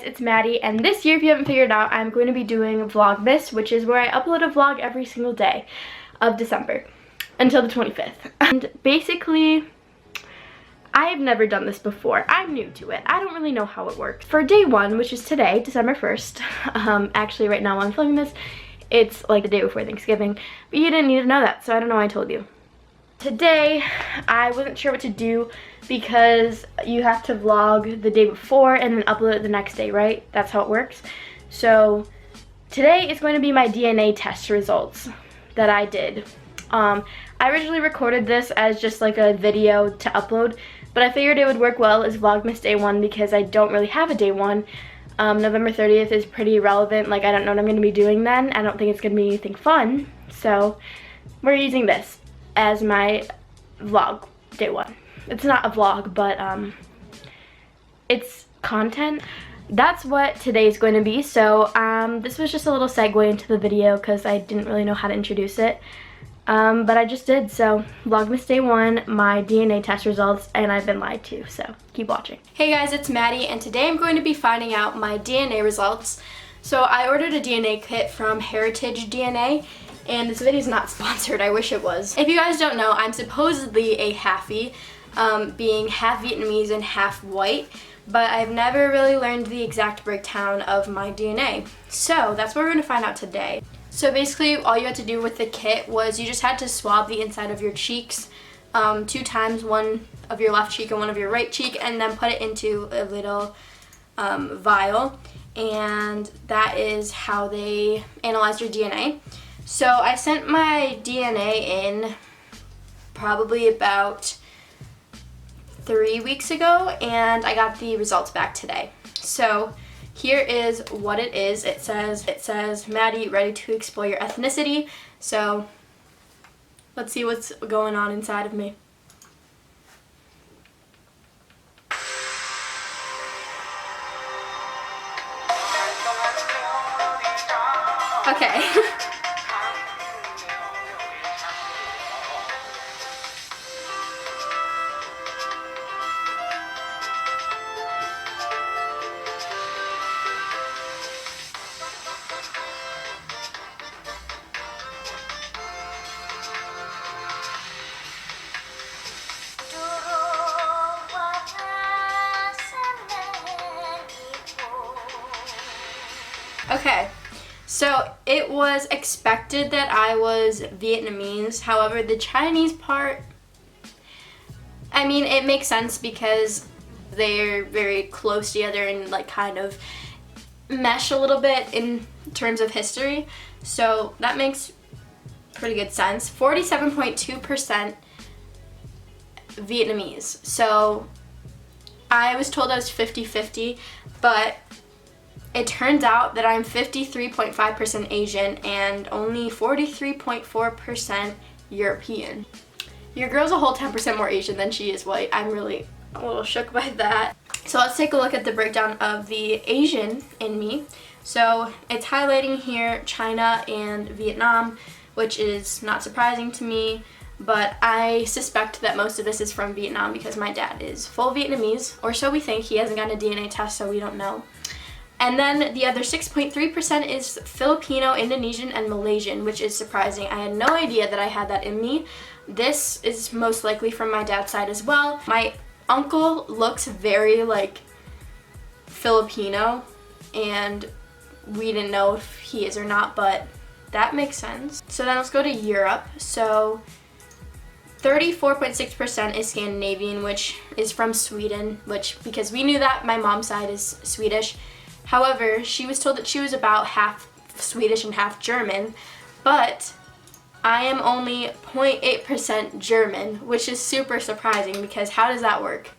it's Maddie, and this year, if you haven't figured it out, I'm going to be doing Vlogmas, which is where I upload a vlog every single day of December until the 25th. And basically, I've never done this before. I'm new to it. I don't really know how it works. For day one, which is today, December 1st, actually right now while I'm filming this, it's like the day before Thanksgiving, but you didn't need to know that, so I don't know why I told you. Today, I wasn't sure what to do because you have to vlog the day before and then upload it the next day, right? That's how it works. So today is going to be my DNA test results that I did. I originally recorded this as just like a video to upload, but I figured it would work well as Vlogmas day one because I don't really have a day one. November 30th is pretty irrelevant. Like, I don't know what I'm going to be doing then. I don't think it's going to be anything fun. So we're using this as my vlog day one. It's not a vlog, but it's content. That's what today is going to be. So this was just a little segue into the video because I didn't really know how to introduce it. But I just did. So Vlogmas day one, my DNA test results, and I've been lied to, so keep watching. Hey guys, it's Maddie, and today I'm going to be finding out my DNA results. So I ordered a DNA kit from Heritage DNA, and this video is not sponsored. I wish it was. If you guys don't know, I'm supposedly a halfie, being half Vietnamese and half white, but I've never really learned the exact breakdown of my DNA. So that's what we're going to find out today. So basically all you had to do with the kit was you just had to swab the inside of your cheeks 2 times, one of your left cheek and one of your right cheek, and then put it into a little vial, and that is how they analyze your DNA. So I sent my DNA in probably about 3 weeks ago, and I got the results back today. So here is what it is. It says Maddie, ready to explore your ethnicity. So let's see what's going on inside of me. Okay. Okay, so it was expected that I was Vietnamese. However, the Chinese part, I mean, it makes sense because they're very close together and like kind of mesh a little bit in terms of history. So that makes pretty good sense. 47.2% Vietnamese. So I was told I was 50-50, but it turns out that I'm 53.5% Asian and only 43.4% European. Your girl's a whole 10% more Asian than she is white. I'm really a little shook by that. So let's take a look at the breakdown of the Asian in me. So it's highlighting here China and Vietnam, which is not surprising to me, but I suspect that most of this is from Vietnam because my dad is full Vietnamese, or so we think. He hasn't gotten a DNA test, so we don't know. And then the other 6.3% is Filipino, Indonesian, and Malaysian, which is surprising. I had no idea that I had that in me. This is most likely from my dad's side as well. My uncle looks very like Filipino, and we didn't know if he is or not, but that makes sense. So then let's go to Europe. So 34.6% is Scandinavian, which is from Sweden, which, because we knew that my mom's side is Swedish. However, she was told that she was about half Swedish and half German, but I am only 0.8% German, which is super surprising because how does that work?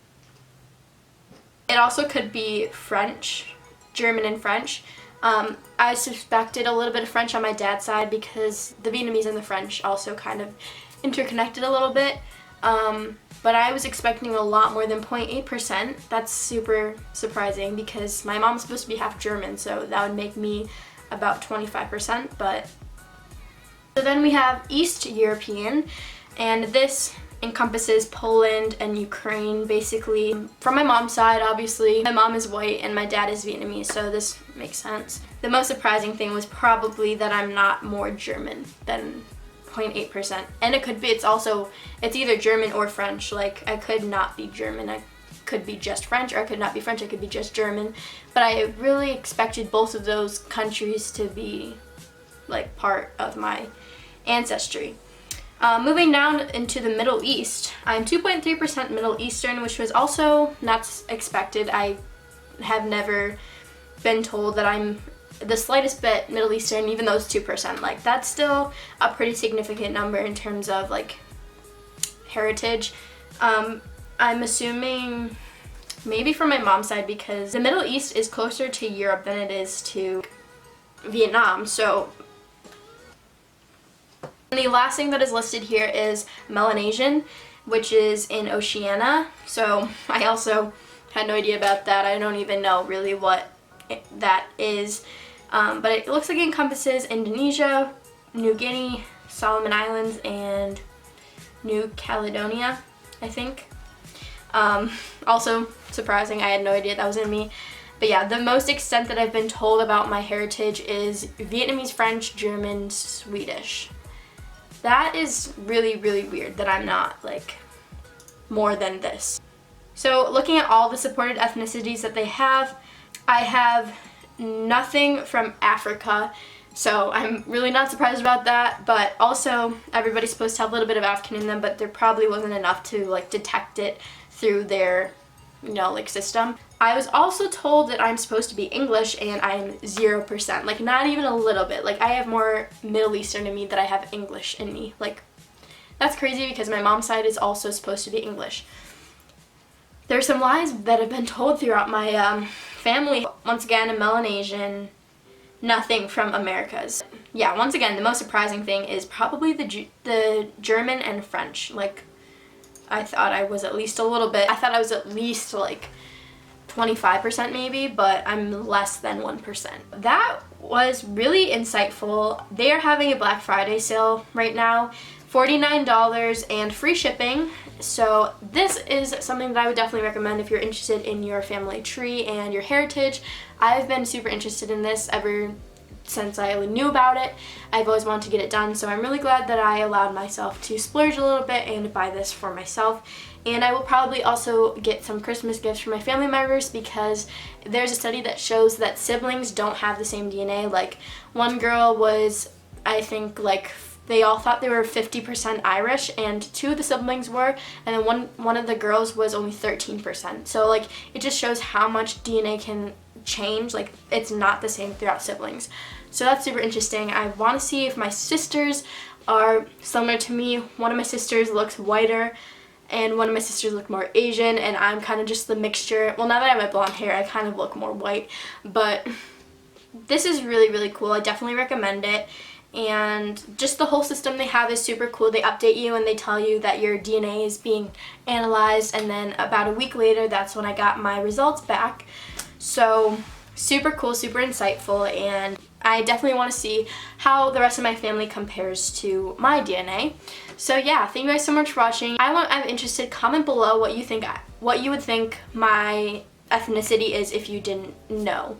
It also could be French, German and French. I suspected a little bit of French on my dad's side because the Vietnamese and the French also kind of interconnected a little bit. But I was expecting a lot more than 0.8%. That's super surprising because my mom's supposed to be half German, so that would make me about 25%. But so then we have East European, and this encompasses Poland and Ukraine, basically. From my mom's side, obviously, my mom is white and my dad is Vietnamese, so this makes sense. The most surprising thing was probably that I'm not more German than 0.8%. And it could be, it's either German or French. Like, I could not be German. I could be just French, or I could not be French. I could be just German. But I really expected both of those countries to be, like, part of my ancestry. Moving down into the Middle East, I'm 2.3% Middle Eastern, which was also not expected. I have never been told that I'm the slightest bit Middle Eastern, even though it's 2%. Like, that's still a pretty significant number in terms of, like, heritage. I'm assuming maybe from my mom's side, because the Middle East is closer to Europe than it is to Vietnam, so. And the last thing that is listed here is Melanesian, which is in Oceania. So I also had no idea about that. I don't even know really what that is. But it looks like it encompasses Indonesia, New Guinea, Solomon Islands, and New Caledonia, I think. Also surprising, I had no idea that was in me. But yeah, the most extent that I've been told about my heritage is Vietnamese, French, German, Swedish. That is really, really weird that I'm not, like, more than this. So looking at all the supported ethnicities that they have, I have nothing from Africa, so I'm really not surprised about that. But also, everybody's supposed to have a little bit of African in them, but there probably wasn't enough to, like, detect it through their, you know, like, system. I was also told that I'm supposed to be English, and I'm 0%. Like, not even a little bit. Like, I have more Middle Eastern in me than I have English in me. Like, that's crazy because my mom's side is also supposed to be English. There's some lies that have been told throughout my family. Once again, a Melanesian, nothing from Americas. Yeah, once again, the most surprising thing is probably the German and French. Like, I thought I was at least a little bit. I thought I was at least, like, 25% maybe, but I'm less than 1%. That was really insightful. They are having a Black Friday sale right now, $49 and free shipping. So this is something that I would definitely recommend if you're interested in your family tree and your heritage. I've been super interested in this ever since I knew about it. I've always wanted to get it done, so I'm really glad that I allowed myself to splurge a little bit and buy this for myself. And I will probably also get some Christmas gifts for my family members, because there's a study that shows that siblings don't have the same DNA. Like, one girl was, I think, like, they all thought they were 50% Irish, and two of the siblings were, and then one of the girls was only 13%. So, like, it just shows how much DNA can change. Like, it's not the same throughout siblings. So that's super interesting. I want to see if my sisters are similar to me. One of my sisters looks whiter, and one of my sisters look more Asian, and I'm kind of just the mixture. Well, now that I have my blonde hair, I kind of look more white, but this is really, really cool. I definitely recommend it. And just the whole system they have is super cool. They update you and they tell you that your DNA is being analyzed, and then about a week later, that's when I got my results back. So super cool, super insightful, and I definitely want to see how the rest of my family compares to my DNA. So yeah, thank you guys so much for watching. I'm interested. Comment below what you would think my ethnicity is if you didn't know.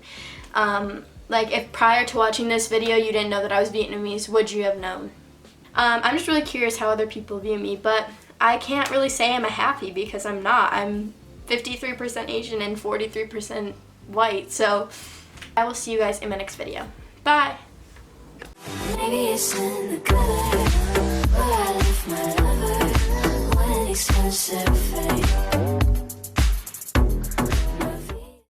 Like, if prior to watching this video you didn't know that I was Vietnamese, would you have known? I'm just really curious how other people view me, but I can't really say I'm a happy because I'm not. I'm 53% Asian and 43% white, so I will see you guys in my next video. Bye! Maybe it's in the good.